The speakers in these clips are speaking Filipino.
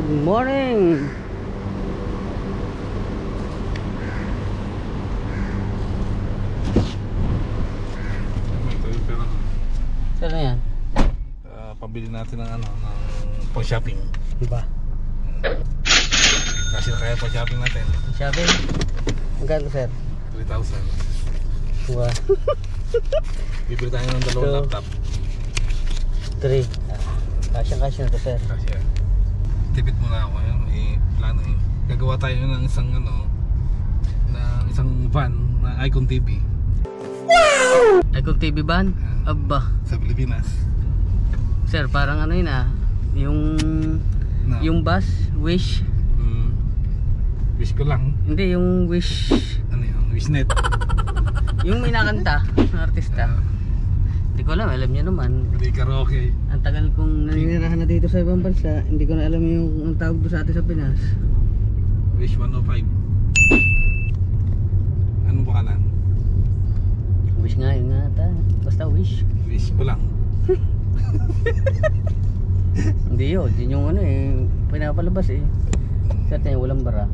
Good morning. Saan na yan? Pabili natin ng ano, ng pang-shopping. Diba? Kasi kaya pang-shopping natin. Shopping? Magkano sir? 3,000. Wow. Bibili tayo ng dalawang laptop. 3. Kasya na to sir. Kasi tipid muna ako yun. Plano eh. Gagawa tayo ng isang ano, ng isang van na Icon TV. Wow! Icon TV van? Aba. Sa Pilipinas. Sir, parang ano yun yung bus, Wish. Wish ko lang. Hindi, yung Wish. Ano yun? Wishnet. Yung may nakanta ng artista. Hindi ko alam niya naman. Hindi karaoke. Ang tagal kong naninirahan na dito sa ibang bansa, hindi ko na alam yung tawag doon sa atin sa Pinas. Wish 105. Anong pangalan? Wish nga yun nga ata. Basta Wish. Wish ko lang. Hindi yun yung ano pinapalabas sa atin walang bara.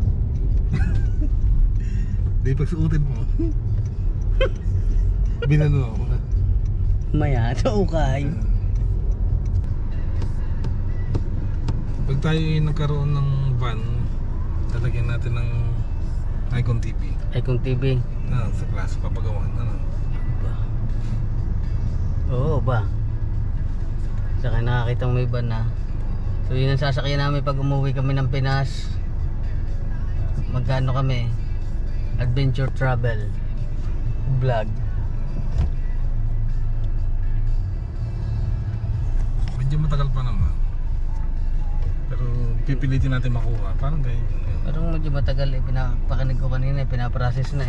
Di pagsuotin mo. Binano ako. Maya, sa ukay. Pag tayo nagkaroon ng van, lalagyan natin ng Icon TV. Icon TV. Sa klase papagawan. Oo ba? Saka nakakita may van na. So yun ang sasakyan namin pag umuwi kami ng Pinas. Magkano kami? Adventure travel vlog. Medyo matagal pa naman. Pero pipilitin natin makuha. Parang ganyan. Parang medyo matagal pinapakinig ko kanina pinaprocess na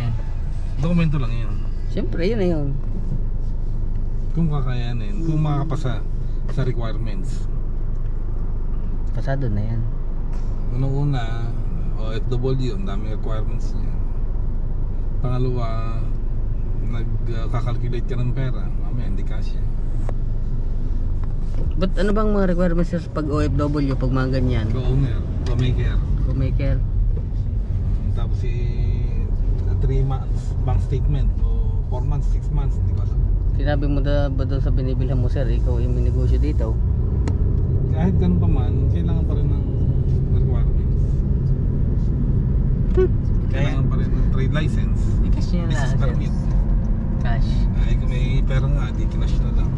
Dokumento lang yun. Siyempre yun na yun. Kung kakayanin, kung makakapasa sa requirements. Pasado na yan. Unang-una, OFW, ang dami requirements niya. Pangalawa, nagkakalculate ka ng pera. Mamaya, hindi kasya. But ano bang mga requirements sa pag OFW, pag mga ganyan? Co-owner, co-maker. Co-maker. Tapos 3 months bank statement o 4 months, 6 months, di ba? Sinabi mo ba doon sa binibilhan mo sir, ikaw yung minegosyo dito? Kahit ganun pa man, kailangan pa rin ng requirements. Kailangan pa rin ng trade license. I-cash nyo na Business sir. permit. Cash. Ay, kung may pera nga, di kinash na lang.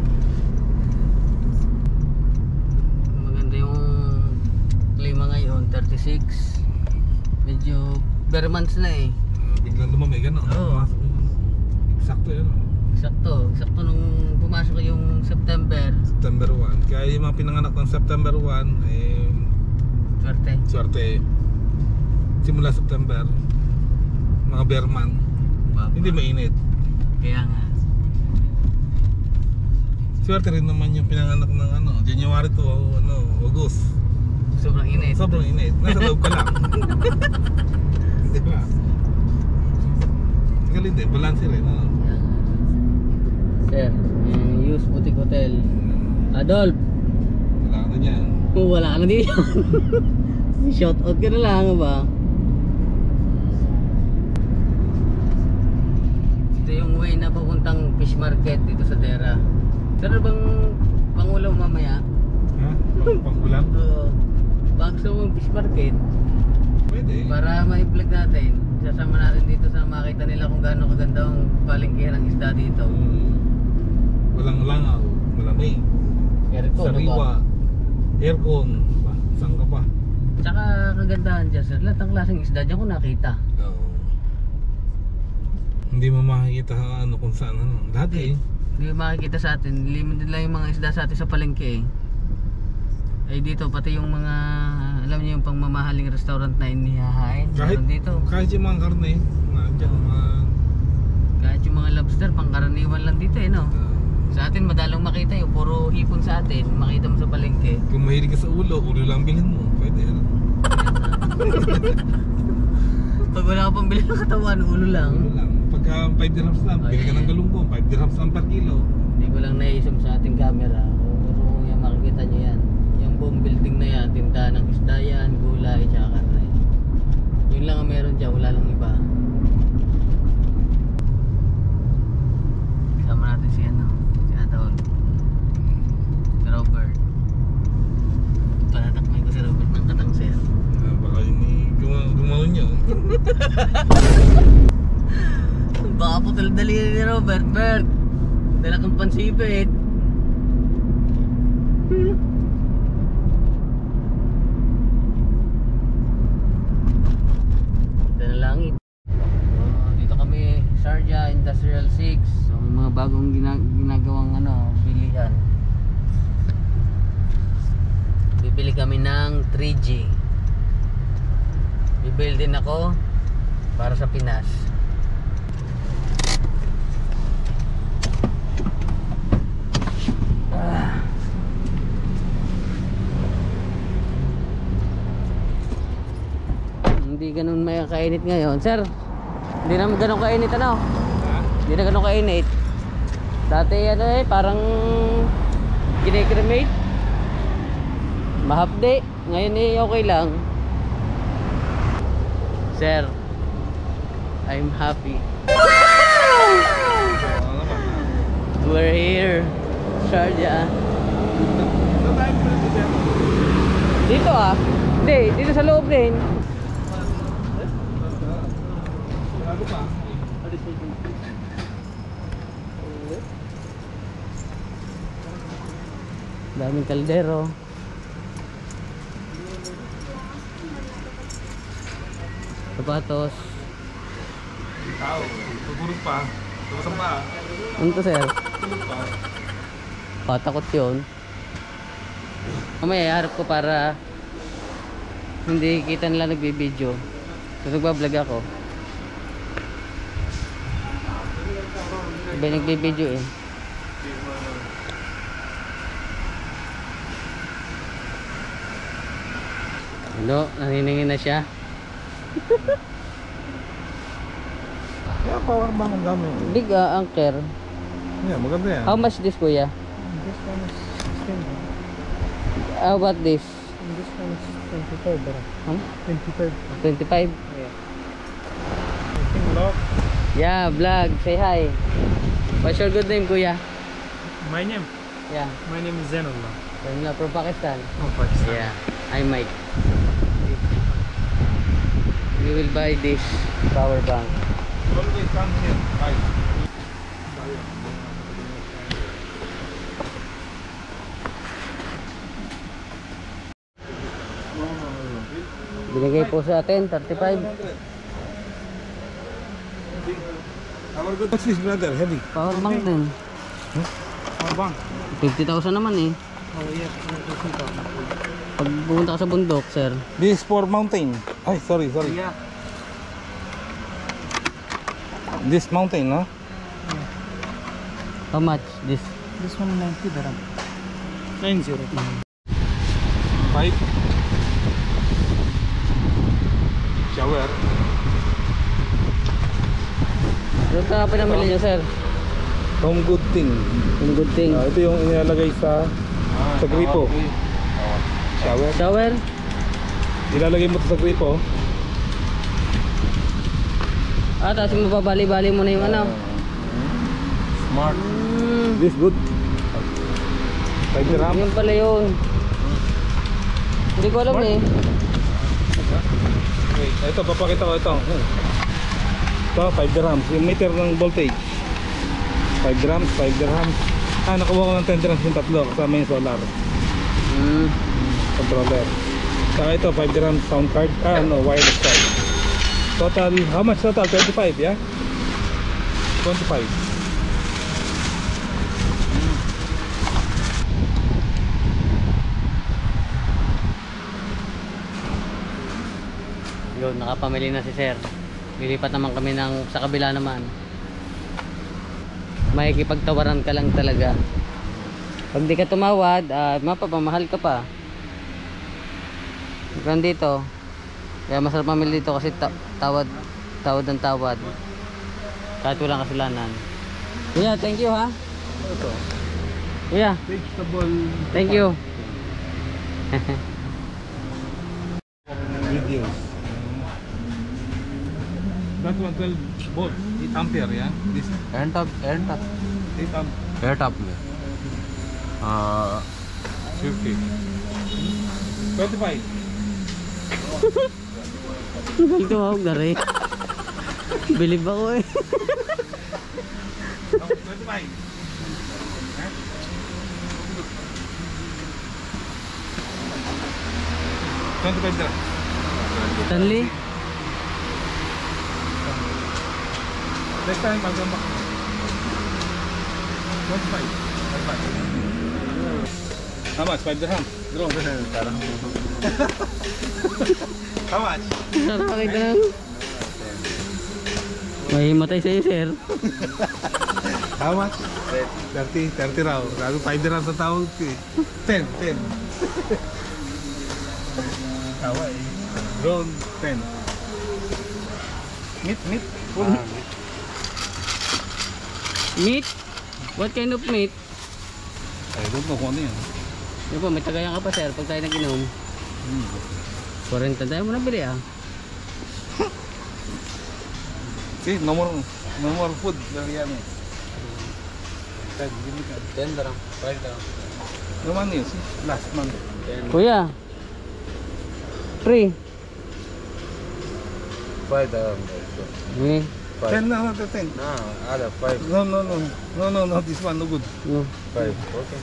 Maganda yung klima ngayon, 36. Medyo bare months na Biglang lumamig, gano'n. Oo. Eksakto yun. Eksakto nung pumasok yung September. September 1. Kaya yung mga pinanganak ng September 1, Swerte. swerte. Simula September, mga bare month, hindi mainit. Kaya nga. Swerte rin naman yung pinanganak ng January to August. Sobrang init. Sobrang init. Nasa loob ka lang. Di ba? Galing din, balance rin. Sir, Yus Boutique Hotel. Adolf, Wala ka na dyan. wala ka na dito. Shout out ka na lang ba? Ito yung way na papuntang fish market dito sa Dera. Sir, bang pangulam mamaya? Ha? Pang-ulam? Oo. Bakso mong fish market Pwede. para ma-vlog natin. Sasama natin dito sa makita nila kung gaano kaganda ang palengke ng isda dito. Walang langaw, malamig. Aircon, Sariwa, aircon, saan ka pa? Tsaka kagandahan dyan sir, lahat ng klaseng isda dyan ko nakita. Hindi mo makikita kung saan lahat Hindi makikita sa atin, limited lang yung mga isda sa atin sa palengke Ay dito pati yung mga, alam niyo yung pangmamahaling restaurant na inihahain dito. Kahit yung mga karne, nandiyan Kahit yung mga lobster, pangkaraniwan lang dito no? Sa atin madalang makita yung puro hipon sa atin, makita mo sa palengke. Kung mahilig ka sa ulo lang bilhin mo, pwede Pag wala ka pang bilhin ng katawan, ulo lang. Ulo lang. Pagka 5 dirhams lang, bili ka ng galunggong, 5 dirhams lang per kilo. Hindi ko lang naisip sa ating camera, puro yung makikita nyo yan. Yung buong building na yan, tindahan ng isda yan, gulay, tsaka karne. Yun lang ang meron dyan, wala lang iba. Kasama natin si si Adol, si Robert. Panatakmay ko si Robert ng katang sir. Baka yun gumanon yun. Baka putol dali ni Robert, Bert. Dala kang pansipit. Ito na langit. Dito kami, Sharjah Industrial 6. So, mga bagong ginagawang bilihan. Bibili kami ng 3G. Bibili din ako para sa Pinas. Hindi ganun may kainit ngayon, sir. Hindi naman ganun kainit Hindi na ganun kainit. Dati parang kine-cremate. Mahapde. Ngayon okay lang. Sir, I'm happy. We're here, Sharjah. Dito Hindi, dito sa loob din. Daming kaldero. Sapatos. Tao, tutulog pa. Tumasang pa. Ano to, sir? Tulog pa. Patakot yun. Mamaya iharap ko para hindi kita nila nagbibideo. So nagbablog ako. Iba nagbibideo eh. Ano, naniningin na siya. Kaya power bank ang gamit. Big anchor. Yeah, maganda yan. How much this, kuya? This one is 16. How about this? And this one is 25, bro. Huh? 25. 25? Yeah. I think lock. Yeah, vlog. Say hi. What's your good name, kuya? My name? Yeah. My name is Zainullah. From Pakistan. From Pakistan. Yeah. I'm Mike. We will buy this power bank. Always come here. Bye. Binigay po sa atin, 35. What's this, brother? Heavy. Power bank din. Power bank. 50,000 naman eh. Oh, yes. Pag pumunta ka sa bundok, sir. This is for mountain. Ay, sorry. Yeah. This mountain, no? How much this? This one 90 dirham. 90. 5. Shower. Ano ka pinamili niyo, sir? Home good thing. Yung good thing. Ito yung inilalagay sa gripo. Shower. Shower? Ilalagay mo ito sa gripo. Tapos mababali-bali mo na yung Smart. This good. 5 dirham. Yun pala yun. Hindi ko alam eh. Wait, ito papakita ko ito. Ito 5 dirhams. Yung meter ng voltage. 5 dirhams, 5 dirhams. Nakuha ko ng 10 dirhams yung tatlo kasama yung solar. Controller. Saka ito 5 dirhams sound card. Wireless card. Total, how much total? 25, yeah? 25. Yun, nakapamili na si sir. Lilipat naman kami sa kabila naman. Makikipagtawaran ka lang talaga. Pag di ka tumawad, mapapamahal ka pa. Hanggang dito. Kaya masarap mamili dito kasi tawad ng tawad. Kahit walang kasalanan. Kuya, thank you ha. Ito. Kuya, Vegetable. thank you. Videos. That one 12 volt, 8 ampere, yeah? This air top 8 ampere. Air top में 50. 25. tumawag na rin. Bilib ako eh. 25. $25. Stanley? Next time I'll come back. 25. How much? 5 dirham? How much? Nakakita lang. May himatay sa'yo, sir. How much? 30 raw. Lalu 5 dirham sa tawag ko eh. 10. Tawa eh. Drone 10. Meat. Meat? What kind of meat? I don't know kung ano yan. Yan po, may tagayan ka pa, sir, pag tayo nag-inom. 40 tayo mo nabili ah. See, no more food. Dari yan eh. 10 darang, 5 darang. No money, see? Last month. Kuya, free. 5 dirham. Eh, 10 na, 10. No, other 5. No, this one no good. no. 5. Okay.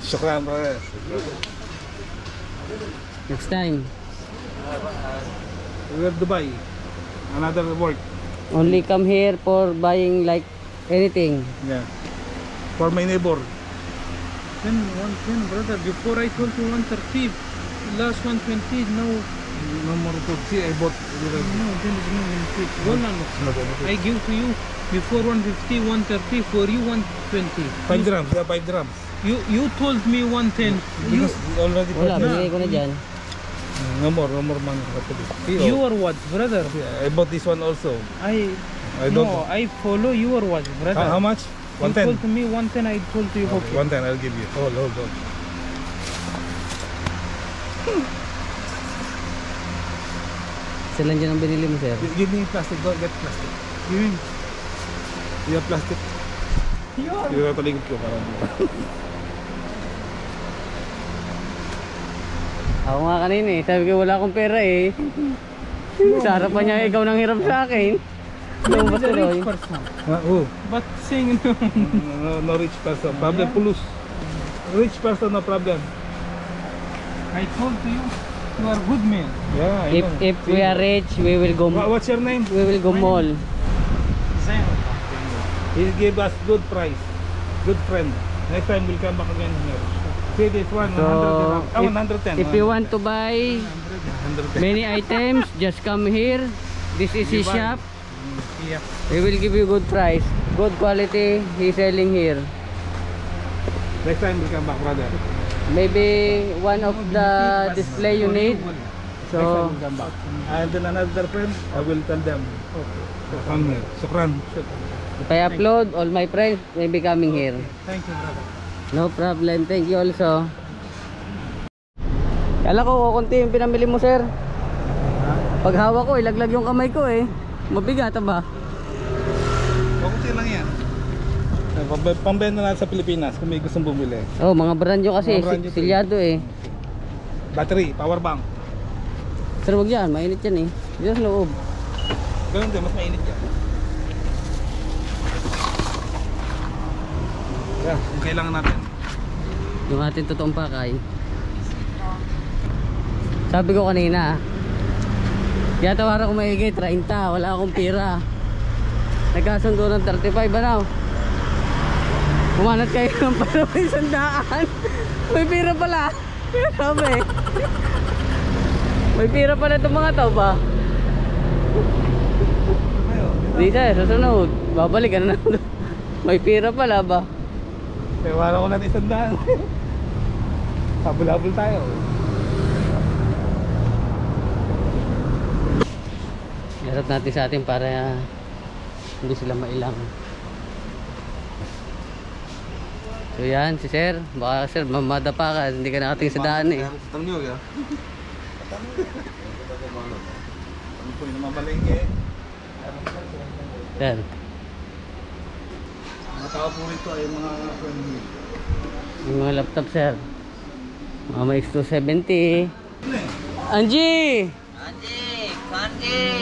Shukran, brother. Next time. We're Dubai. Another work. Only come here for buying like anything. Yeah. For my neighbor. 110, brother. Before I told you 130, last 120. Now, No more food. See, I bought. no, there is no benefit. Hold on. I give to you before 150, 130. For you 120. 5 dirhams. Yeah, 5 dirhams. You told me 110. Because already Wala, purchased. binigay ko na dyan. No more money. You are what, brother? I bought this one also. I don't. no, I follow your watch, brother. How much? You 110. told to me 110. I told to you okay. 110 I'll give you. Hold. Sila dyan ang binili mo, sir. Give me plastic. Go get plastic. Give him. You have plastic? You have taligod ko parang. Ako nga kanina eh, sabi ko wala akong pera eh. Sa harapan niya, ikaw nang hirap sa akin. No, Ano ba he's a tuloy? rich person. Oh. But saying no. No rich person. Problem pulus. Rich person no problem. I told to you, you are good man. Yeah, I know. If we are rich, we will go What's your name? mall. Zain. He gave us good price. Good friend. Next time we'll come back again here. See this one, So, 110. If you want to buy 110. many items, just come here. This is his shop. Yeah. He will give you good price, good quality. He's selling here. Next time we'll come back, brother. Maybe one of the display you need. So, So next time we'll come back. And then another friend, I will tell them. Okay. Come here. Shukran. if I upload, all my friends may be coming here. Thank you, brother. No problem, thank you also. Kala ko konti yung pinamili mo, sir. Pag hawak ko, ilaglag yung kamay ko eh. Mabigat ba? Pakunti lang yan. Pambenta natin sa Pilipinas kung may gustong bumili. Oh, mga brand nyo kasi, Mga brand nyo to eh. silyado eh. Battery, power bank. Sir, wag yan, mainit yan eh. Dito sa loob. Ganun din, mas mainit yan. Yeah, kung kailangan natin. Yung ating totoong pakay. Sabi ko kanina, kaya tawaran ko maigay 30, wala akong pira. Nagkasundo ng 35 ano? Kumanat kayo ng parang 100. May pira pala. Sabi. May pira pala itong mga tao ba? Di sir, susunod. Babalik ka na doon. May pira pala ba? Kaya wala ko natin 100. Habol-habol tayo. Yarap natin sa atin para hindi sila mailang. So yan, si sir. Baka sir, mamadapa ka. Hindi ka nakating sa daan eh. Tam niyo ya. Ano po yung mamalengke? Yan. Mga tao po rito ay mga friendly. Yung mga laptop sir. Mga X270. Angie!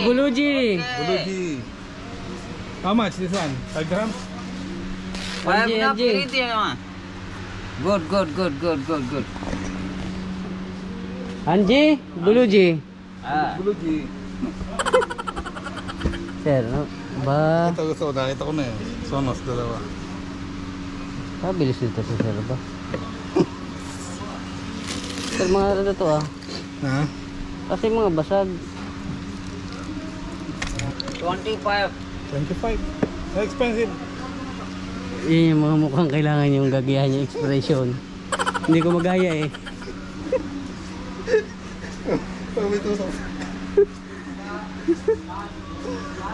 Buluji! Buluji. How much this one? 5 grams? Angie. Good. Angie! Buluji! Buluji. Sir, no? Ba? Ito gusto ko, nakita ko na eh. Sonos, dalawa. Kabilis nito sa sir ba? Sir, mga ano to ah. Ha? Kasi mga basag. 25. 25. Expensive. Yun yung mga mukhang kailangan yung gagayahan yung expression. Hindi ko magaya eh. Pagmitutok.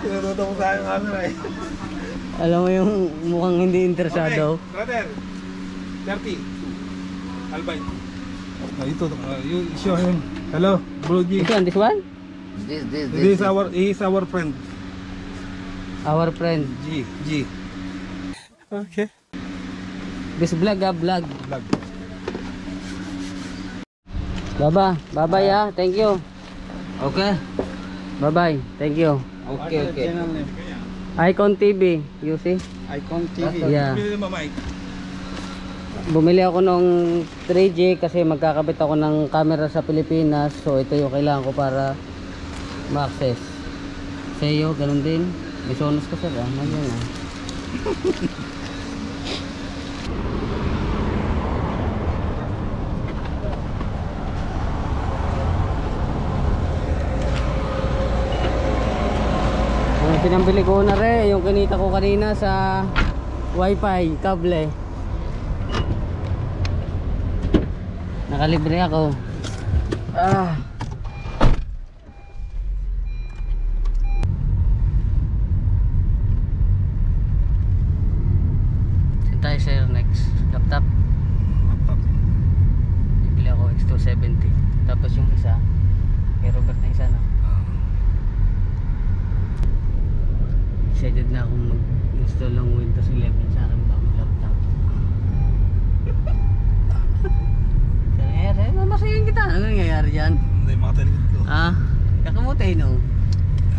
Tinututok ko sa aking camera eh. Alam mo yung mukhang hindi interesado. Okay, brother. 30. Albay. Ito, you show him. Hello, Buluji. This one? This. He is our friend. Our friend. G. Okay. This vlog vlog. Vlog. Bye-bye ah. Thank you. Okay. Bye-bye. Thank you. Okay. Icon TV. You see? Icon TV. Yeah. Bili mo mic. Bumili ako nung 3G kasi magkakabit ako ng camera sa Pilipinas. So ito yung kailangan ko para ma-access. Sa'yo, ganun din. May Sonos ka sir ah. Nandiyan ah. Ang pinambili ko na rin yung kinita ko kanina sa wifi kable. Nakalibre ako. Saan tayo sir next? Laptop. Bibili ako X270. Tapos yung isa kay Robert na isa no? Excited na akong mag-install ng Windows 11 sa akin bagong laptop. Masayin kita. Ano nangyayari dyan? Hindi, makatalikod ko. Kakamutay no?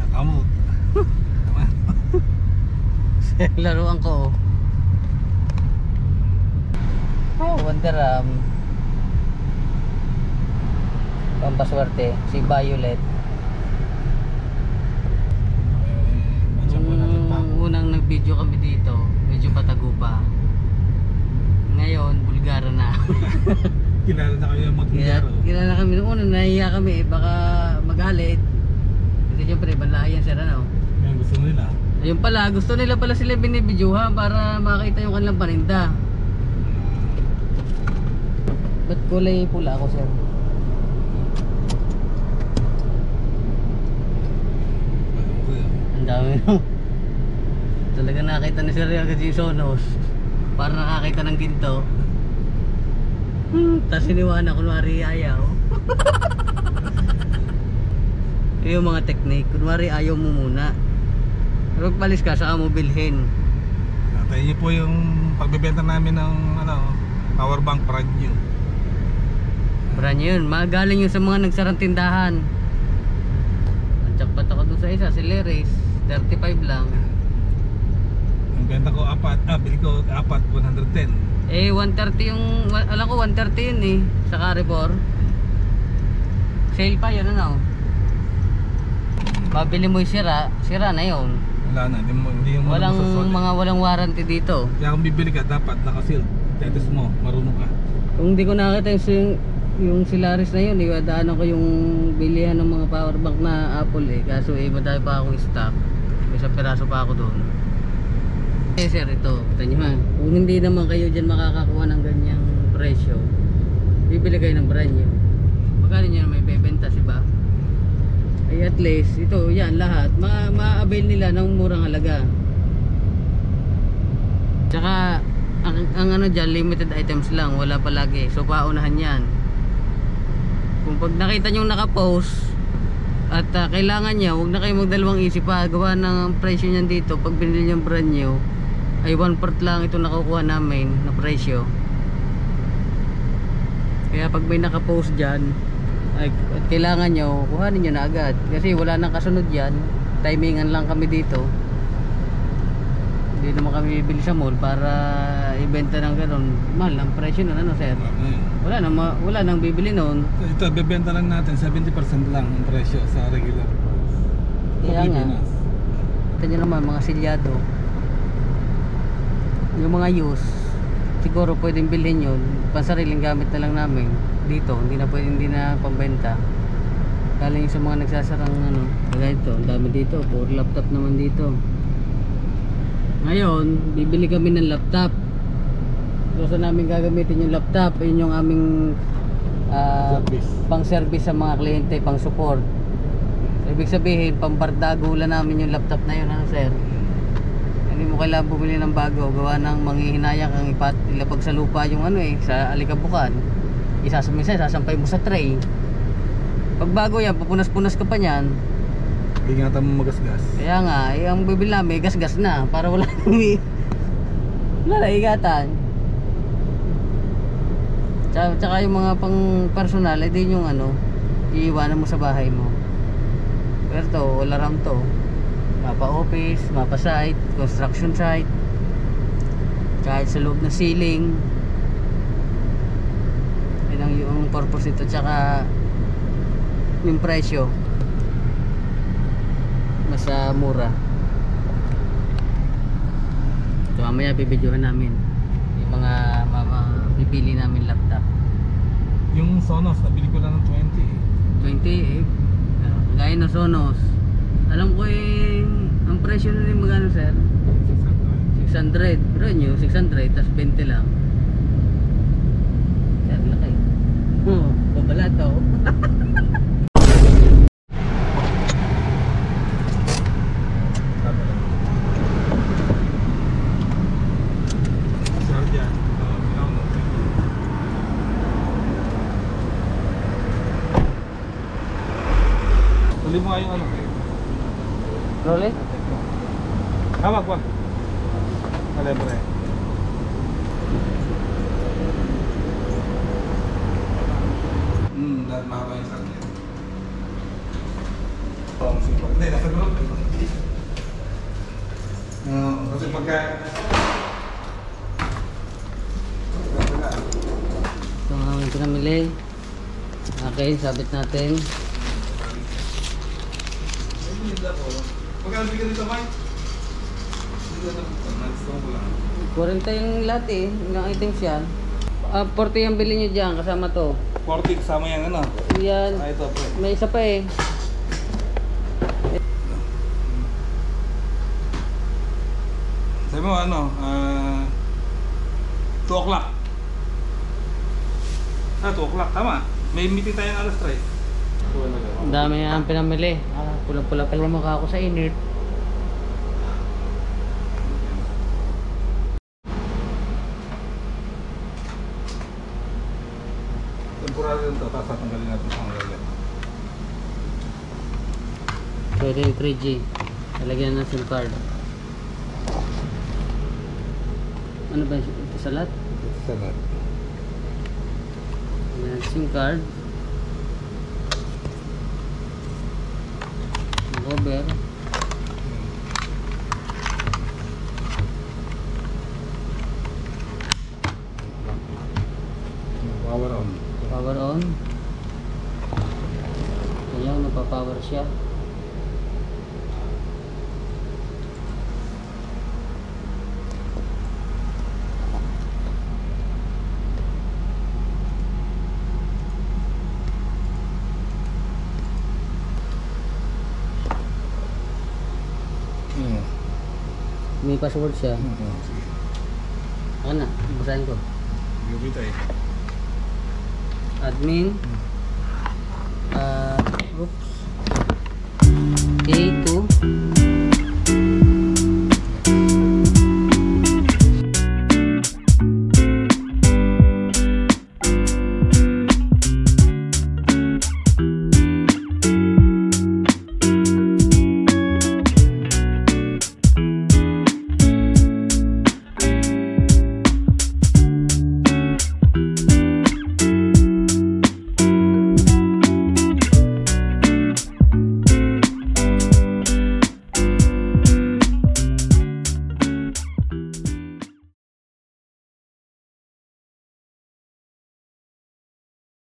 Kamot. Laruan ko. Wonder pampaswerte. Si Violet. Unang nag-video kami dito, medyo patago pa. Ngayon, bulgara na. Kilala na kayo mag-ingaro. Kilala kami noong una, nahiya kami baka magalit. Kasi syempre, balayan sir ano. Yan gusto nila. Ayun pala, gusto nila pala sila binibidyohan para makita yung kanilang paninda. Ba't kulay pula ako sir? Ang dami no. Talaga nakita ni Sir agad yung Sonos. Para nakakita ng ginto. Tapos iniwanan kunwari ayaw. Yung mga technique, kunwari ayaw mo muna. Pero palis ka, saka mo bilhin. Tayo niyo po yung pagbebenta namin ng power bank brand new. Brand yun, magaling yun sa mga nagsarang tindahan. Ang jackpot ako doon sa isa, si Leris, 35 lang. Ang benta ko bili ko 110. 130 yung, alam ko 130 yun eh, sa Carrefour. Sale pa yun ano. Mabili mo yung sira na yun. Wala na, hindi mo Walang warranty dito. Kaya kung bibili ka, dapat naka-sealed. Tetes mo, marunong ka. Kung hindi ko nakita yung Silaris na yun, daanan ko yung bilihan ng mga power bank na Apple eh. Kaso madami pa akong stock. May isang piraso pa ako doon. Sir, ito, kita nyo ha. Kung hindi naman kayo dyan makakakuha ng ganyang presyo, bibili kayo ng brand new. Magkano nyo na may bebenta, diba? Ay at least, ito, yan, lahat ma-avail nila ng murang halaga. Tsaka ang ano dyan, limited items lang, wala palagi. So paunahan yan. Kung pag nakita nyo nakapost at kailangan nyo, huwag na kayo magdalawang isip pa. Gawa ng presyo nyan dito, pag binili nyo brand new ay 1/4 lang ito nakukuha namin na presyo. Kaya pag may nakapost dyan ay, at kailangan nyo, kuhanin nyo na agad. Kasi wala nang kasunod yan. Timingan lang kami dito. Hindi naman kami bibili sa mall para ibenta ng gano'n. Mahal ang presyo nun, ano sir? Wala nang bibili noon. Ito, bebenta lang natin 70% lang ang presyo sa regular. Kaya nga. Ito nyo naman, mga silyado. Yung mga use, siguro pwedeng bilhin yun. Pansariling gamit na lang namin dito. Hindi na pambenta. Galing sa mga nagsasarang ano. Kaya ito, ang dami dito. Puro laptop naman dito. Ngayon, bibili kami ng laptop. So saan namin gagamitin yung laptop? Yun yung aming pang service sa mga kliyente, pang support. So, ibig sabihin, pang bardagulan namin yung laptop na yun, ano sir? Hindi mo kailangan bumili ng bago. Gawa ng manghihinayang kang ilapag sa lupa yung ano sa alikabukan. Isasampay mo sa tray. Pag bago yan, pupunas-punas ka pa niyan. Ingatan mo magasgas. Kaya nga, ang bibili namin gas-gas na para wala na igatan. Tsaka yung mga pang personal, din yung ano, iiwanan mo sa bahay mo. Pero to, wala ram to. Mapa office, mapa site, construction site. Kahit sa loob ng ceiling. Yun ang yung purpose nito. Tsaka yung presyo. Mas mura. So mamaya bibidyohan namin yung mga pipili namin laptop. Yung Sonos, nabili ko lang ng 20. Gaya ng Sonos, alam ko ang presyo na rin magano sir? 600. Pero nyo 600 tas 20 lang. Sir, laki. Babalato. Tuloy mo nga yung ano. Rolet? Hawak ba? Malibre. Dahil mahaba yung sarili. Hindi, nasa group. Kasi pagka... Ito ang aming pinamili. Okay, sabit natin. Magkano bigyan dito, Mike? 40 yung lahat yung items yan. 40 yung bili nyo dyan, kasama to. 40 kasama yan, ano? Yan, Ito, pre. may isa pa Sabi mo, ano? 2 o'clock. 2 o'clock, tama. May meeting tayo ng alas 3. Ang dami ang pinamili. Pula-pula pa lang mukha ako sa init. Temporary lang ito, tapos tatanggalin natin ang lagat. Pwede yung 3G. Talagyan ng SIM card. Ano ba yung sa lahat? Salat. Ayan, SIM card. Cover. Power on. Power on. Ayan, nagpa-power siya. May password siya. Sige. Ako na, basahin ko. Gabi tayo. Admin. Oops.